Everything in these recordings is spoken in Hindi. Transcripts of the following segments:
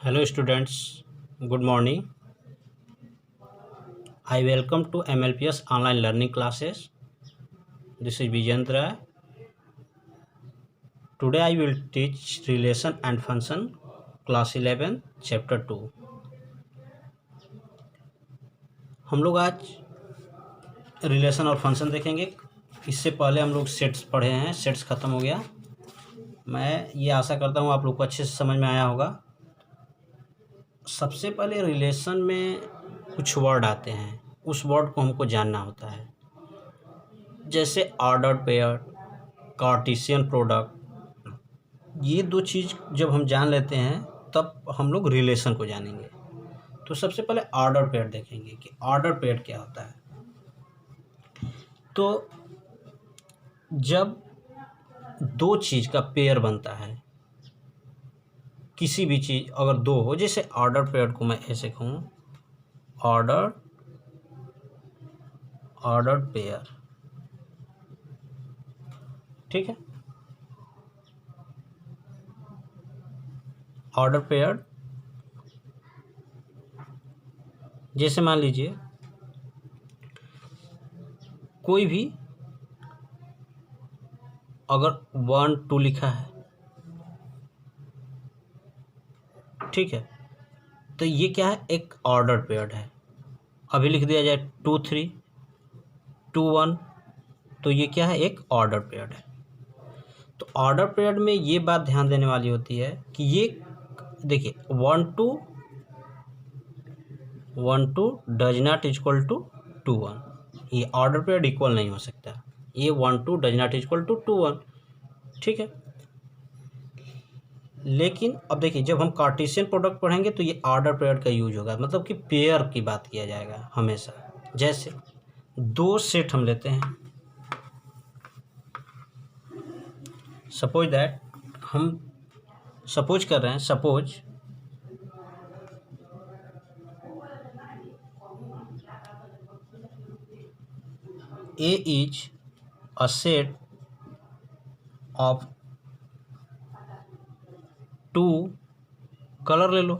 Hello students, good morning. I welcome to MLPS online learning classes. This is Vijendra. Today I will teach relation and function class 11 chapter 2. हम लोग आज रिलेशन और फंक्शन देखेंगे। इससे पहले हम लोग सेट्स पढ़े हैं, सेट्स ख़त्म हो गया। मैं ये आशा करता हूँ आप लोग को अच्छे से समझ में आया होगा। सबसे पहले रिलेशन में कुछ वर्ड आते हैं, उस वर्ड को हमको जानना होता है। जैसे ऑर्डर पेयर, कार्टेशियन प्रोडक्ट, ये दो चीज़ जब हम जान लेते हैं तब हम लोग रिलेशन को जानेंगे। तो सबसे पहले ऑर्डर पेयर देखेंगे कि ऑर्डर पेयर क्या होता है। तो जब दो चीज़ का पेयर बनता है, किसी भी चीज़ अगर दो हो, जैसे ऑर्डर पेयर को मैं ऐसे कहूँ, ऑर्डर पेयर, ठीक है। ऑर्डर पेयर जैसे मान लीजिए कोई भी अगर 1 2 लिखा है, ठीक है, तो ये क्या है, एक ऑर्डर पेयर है। अभी लिख दिया जाए 2 3 2 1, तो ये क्या है, एक ऑर्डर पेयर है। तो ऑर्डर पेयर में ये बात ध्यान देने वाली होती है कि ये देखिए 1 2 डज नॉट इक्वल टू 2 1, ये ऑर्डर पेयर इक्वल नहीं हो सकता। ये 1 2 डज नॉट इक्वल टू 2 1, ठीक है। लेकिन अब देखिए जब हम कार्टेशियन प्रोडक्ट पढ़ेंगे तो ये ऑर्डर पेयर का यूज होगा, मतलब कि पेयर की बात किया जाएगा हमेशा। जैसे दो सेट हम लेते हैं, सपोज दैट हम सपोज कर रहे हैं, suppose A is a set of 2, colour ले लो,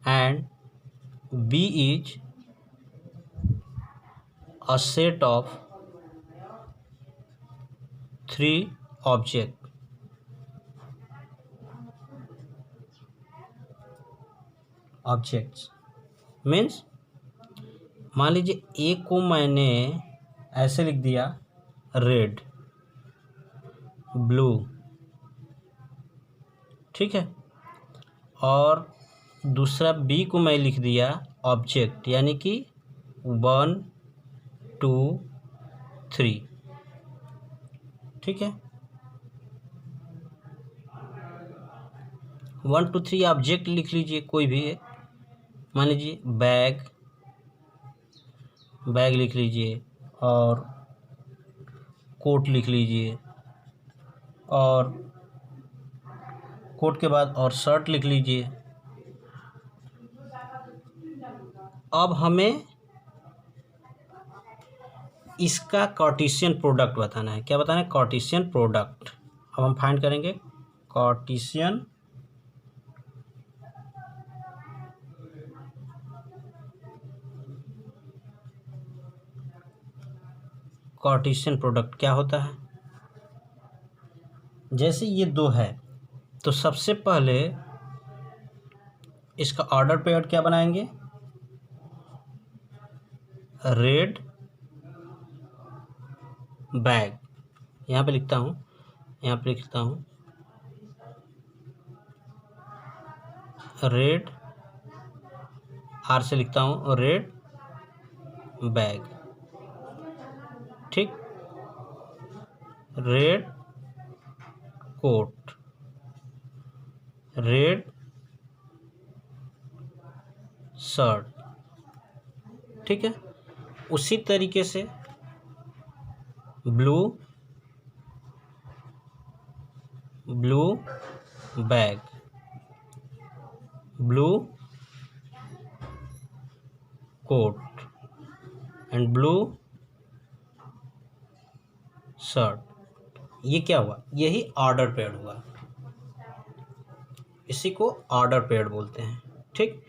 and B is a set of 3 object. Objects means मान लीजिए ए को मैंने ऐसे लिख दिया, रेड ब्लू, ठीक है, और दूसरा बी को मैं लिख दिया ऑब्जेक्ट, यानी कि 1 2 3, ठीक है। 1 2 3 ऑब्जेक्ट लिख लीजिए कोई भी एक, मान लीजिए बैग लिख लीजिए, और कोट लिख लीजिए, और कोट के बाद और शर्ट लिख लीजिए। अब हमें इसका कार्टेशियन प्रोडक्ट बताना है। क्या बताना है? Cartesian product. अब हम फाइंड करेंगे कार्टेशियन प्रोडक्ट क्या होता है। जैसे ये दो है तो सबसे पहले इसका ऑर्डर पेयर क्या बनाएंगे, रेड बैग। यहाँ पे लिखता हूँ, यहाँ पे लिखता हूँ रेड, आर से लिखता हूँ रेड बैग, ठीक। रेड कोट, रेड शर्ट, ठीक है। उसी तरीके से blue bag, blue coat and blue shirt. ये क्या हुआ? यही ऑर्डर पेयर हुआ। इसी को ऑर्डर पेयर्ड बोलते हैं। ठीक,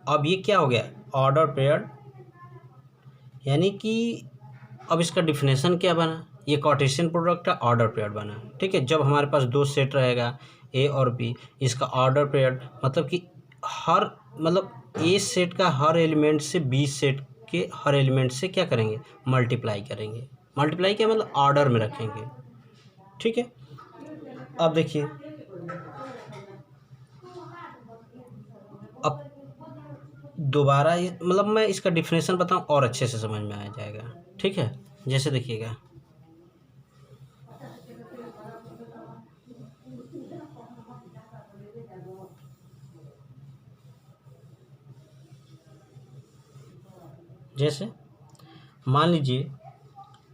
अब ये क्या हो गया, ऑर्डर पेयर्ड, यानी कि अब इसका डिफिनेशन क्या बना, ये कार्टेशियन प्रोडक्ट का ऑर्डर पेयर्ड बना। ठीक है, जब हमारे पास दो सेट रहेगा ए और बी, इसका ऑर्डर पेयर्ड मतलब कि हर मतलब ए सेट का हर एलिमेंट से बी सेट के हर एलिमेंट से क्या करेंगे, मल्टीप्लाई करेंगे। मल्टीप्लाई क्या मतलब ऑर्डर में रखेंगे। ठीक है, अब देखिए, अब दोबारा मतलब मैं इसका डिफिनेशन बताऊं और अच्छे से समझ में आ जाएगा। ठीक है, जैसे देखिएगा, जैसे मान लीजिए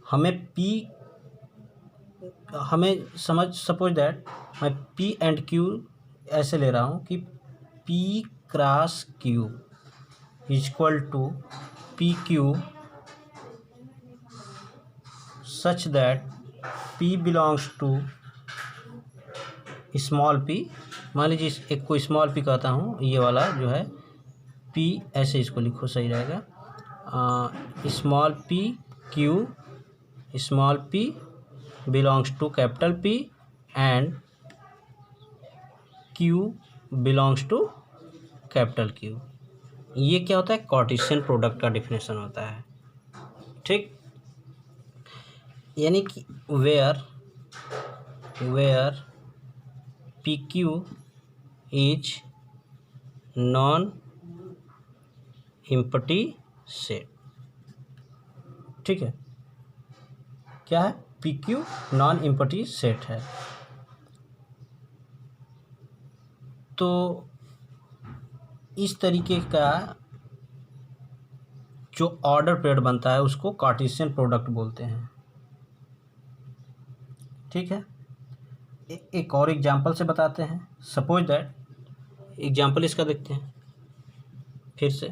हमें पी, हमें सपोज दैट मैं पी एंड क्यू ऐसे ले रहा हूँ कि P cross Q equal to P Q such that P belongs to small P. मान लीजिए एक को स्मॉल पी कहता हूँ, ये वाला जो है पी, ऐसे इसको लिखो सही रहेगा, small P Q, small P belongs to capital P and Q belongs to capital Q. ये क्या होता है, कार्टेशियन प्रोडक्ट का डिफिनेशन होता है। ठीक, यानी कि where P Q is non empty set. ठीक है, क्या है, P Q non empty set है। तो इस तरीके का जो ऑर्डर पेयर्ड बनता है उसको कार्टेशियन प्रोडक्ट बोलते हैं। ठीक है, एक और एग्जांपल से बताते हैं। सपोज दैट एग्जांपल इसका देखते हैं फिर से।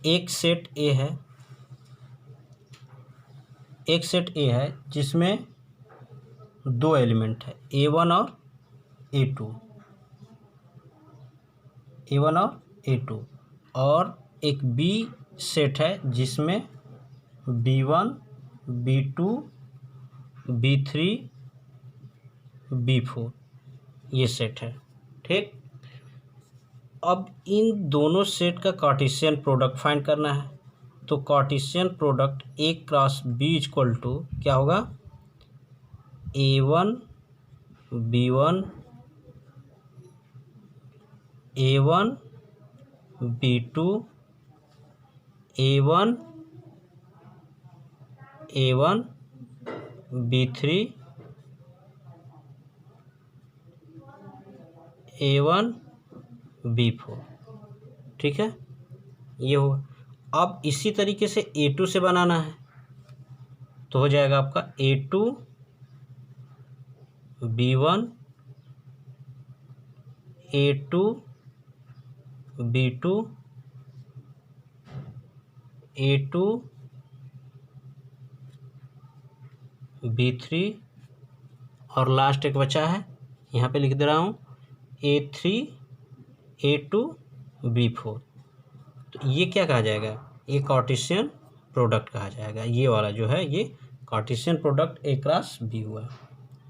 एक सेट ए है, एक सेट ए है जिसमें दो एलिमेंट है, ए वन और ए टू, ए वन और ए टू, और एक बी सेट है जिसमें B one, B two, B three, B four, ये सेट है। ठीक, अब इन दोनों सेट का कार्टेशियन प्रोडक्ट फाइंड करना है। तो cartesian product A cross B equal to क्या होगा, A one B one, A one B two, A one B three, A one B four. ठीक है, ये होगा। अब इसी तरीके से ए टू से बनाना है तो हो जाएगा आपका A two B one, A two B two, A two B three, और लास्ट एक बचा है, यहाँ पे लिख दे रहा हूँ, A three A two B four. तो ये क्या कहा जाएगा, ये कार्टेशियन प्रोडक्ट कहा जाएगा। ये वाला जो है ये Cartesian product A cross B हुआ।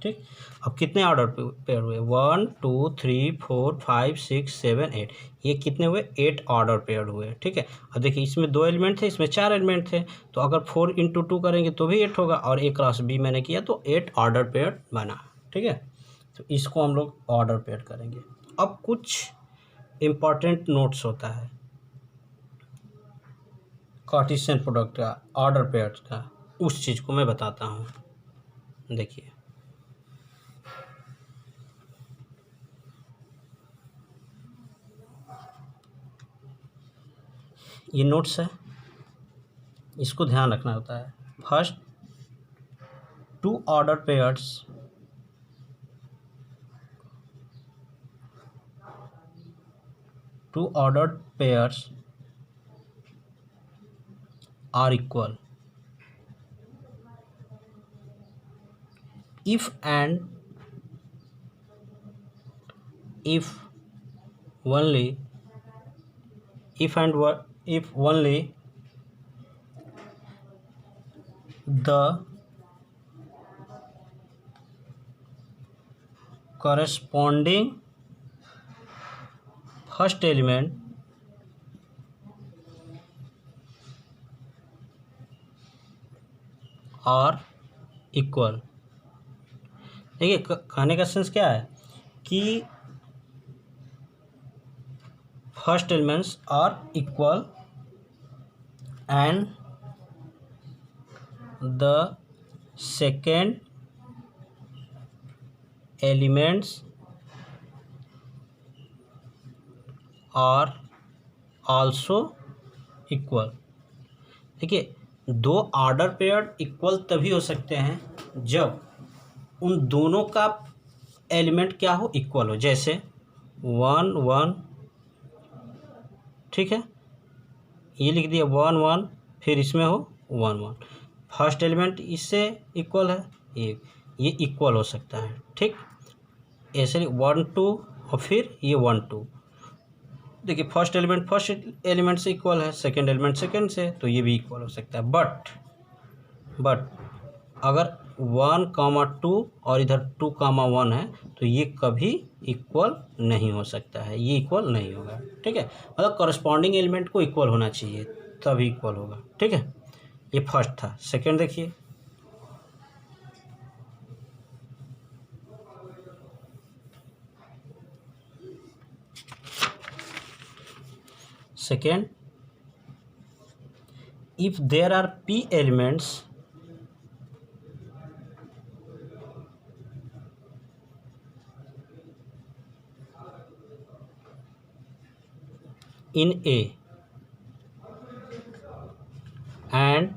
ठीक, अब कितने ऑर्डर पेयर हुए, 1 2 3 4 5 6 7 8, ये कितने हुए, 8 ऑर्डर पेयर हुए। ठीक है, अब देखिए इसमें दो एलिमेंट थे, इसमें चार एलिमेंट थे, तो अगर 4 इंटू 2 करेंगे तो भी 8 होगा, और ए क्रॉस बी मैंने किया तो 8 ऑर्डर पेयर बना। ठीक है, तो इसको हम लोग ऑर्डर पेयर करेंगे। अब कुछ इम्पॉर्टेंट नोट्स होता है कार्टेशियन प्रोडक्ट का, ऑर्डर पेयर का, उस चीज़ को मैं बताता हूँ। देखिए, ये नोट्स है, इसको ध्यान रखना होता है। First, two order pairs are equal if and if only if only the corresponding first element are equal। देखिए कहने का सेंस क्या है कि first elements are equal and the second elements are also equal. देखिए दो ऑर्डर पेयर इक्वल तभी हो सकते हैं जब उन दोनों का एलिमेंट क्या हो, इक्वल हो। जैसे 1 1, ठीक है, ये लिख दिया 1 1, फिर इसमें हो 1 1, फर्स्ट एलिमेंट इससे इक्वल है, ये इक्वल हो सकता है। ठीक, ऐसे 1 2 और फिर ये 1 2। देखिए फर्स्ट एलिमेंट से इक्वल है, सेकंड एलिमेंट सेकंड से, तो ये भी इक्वल हो सकता है। बट अगर 1 2 और इधर 2 1 है तो ये कभी इक्वल नहीं हो सकता है, ये इक्वल नहीं होगा। ठीक है, मतलब कॉरस्पॉन्डिंग एलिमेंट को इक्वल होना चाहिए तभी इक्वल होगा। ठीक है, ये फर्स्ट था। सेकंड देखिए, second, if there are p elements in A and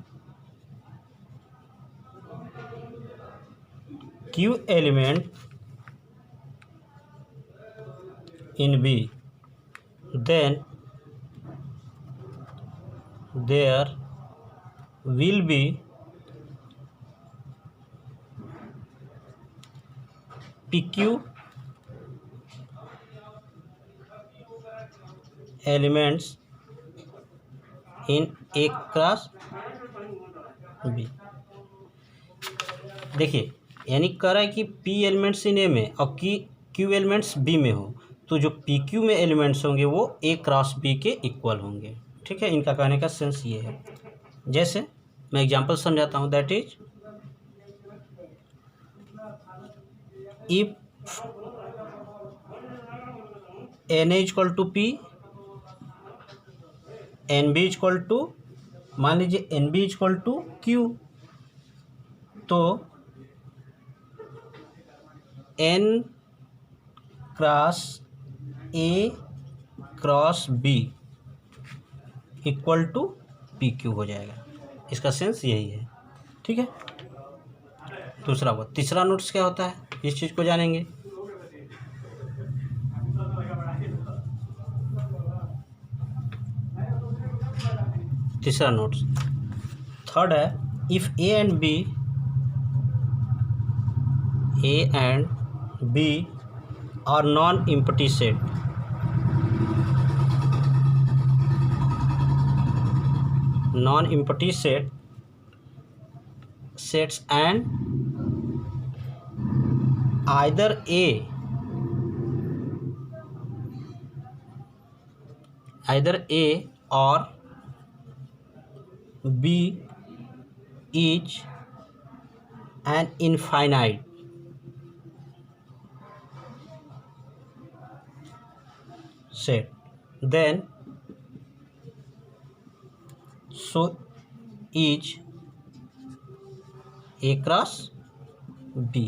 q element in B, then there will be PQ elements in A cross B। देखिए यानी कह रहा है कि P एलिमेंट्स इन A में और Q एलिमेंट्स B में हो, तो जो PQ में एलिमेंट्स होंगे वो A क्रॉस B के इक्वल होंगे। ठीक है, इनका कहने का सेंस ये है। जैसे मैं एग्जांपल समझाता हूँ, that is if N A equal to P, N B equal to, मान लीजिए N B equal to Q, तो N cross A cross B equal to P Q हो जाएगा। इसका सेंस यही है। ठीक है, दूसरा वो तीसरा नोट्स क्या होता है, इस चीज़ को जानेंगे। तीसरा नोट्स थर्ड है, if A and B are non empty set, non-empty sets and either A or B is an infinite set, then so is A cross B।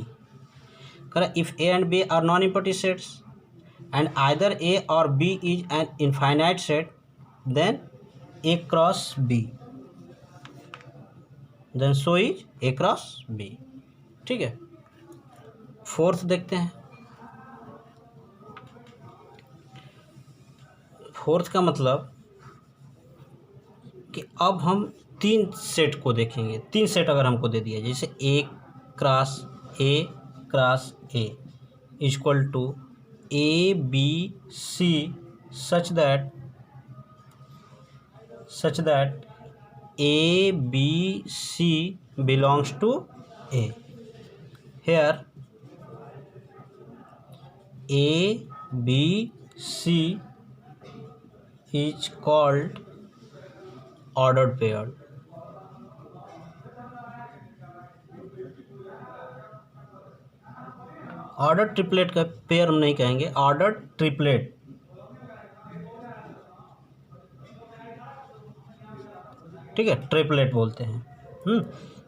करें, if A and B are non-empty sets and either A or B is an infinite set, then A cross B, then so is A cross B। ठीक है, फोर्थ देखते हैं। फोर्थ का मतलब कि अब हम तीन सेट को देखेंगे। तीन सेट अगर हमको दे दिया, जैसे A cross A equal to A B C such that A, B, C belongs to A. Here A, B, C is called ordered pair. Order triplet का पेयर हम नहीं कहेंगे, ऑर्डर ट्रिपलेट। ठीक है, ट्रिपलेट बोलते हैं।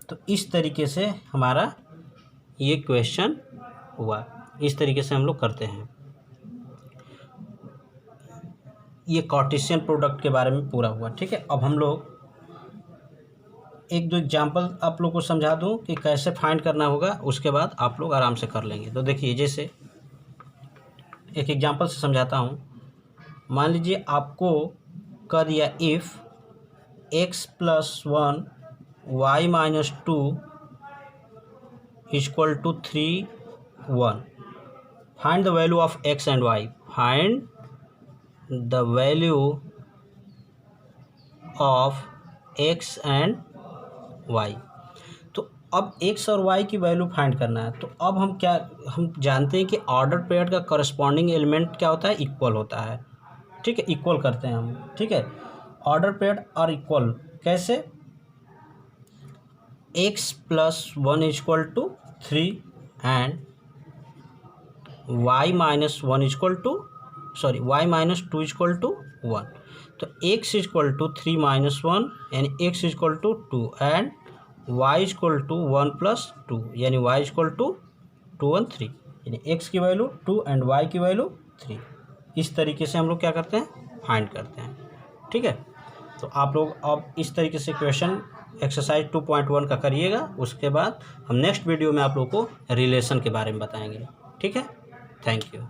तो इस तरीके से हमारा ये क्वेश्चन हुआ, इस तरीके से हम लोग करते हैं। ये कार्टेशियन प्रोडक्ट के बारे में पूरा हुआ। ठीक है, अब हम लोग एक दो एग्जांपल आप लोग को समझा दूं कि कैसे फाइंड करना होगा, उसके बाद आप लोग आराम से कर लेंगे। तो देखिए, जैसे एक एग्जांपल से समझाता हूं। मान लीजिए आपको कर दिया if x + 1 y - 2 = 3 1, find the value of x and y। Find the value of x and y। तो अब x और y की वैल्यू फाइंड करना है। तो अब हम जानते हैं कि ऑर्डर पेयर का करस्पॉन्डिंग एलिमेंट क्या होता है, इक्वल होता है। ठीक है, इक्वल करते हैं हम। ठीक है, ऑर्डर पेयर और इक्वल कैसे, x + 1 = 3 एंड y - 1 = y - 2 = 1। तो x = 3 - 1 यानी x = 2 एंड y = 1 + 2 यानी y = 2 1 3, यानी x की वैल्यू 2 एंड y की वैल्यू 3। इस तरीके से हम लोग क्या करते हैं, फाइंड करते हैं। ठीक है, तो आप लोग अब इस तरीके से क्वेश्चन एक्सरसाइज 2.1 का करिएगा। उसके बाद हम नेक्स्ट वीडियो में आप लोग को रिलेशन के बारे में बताएंगे। ठीक है, थैंक यू।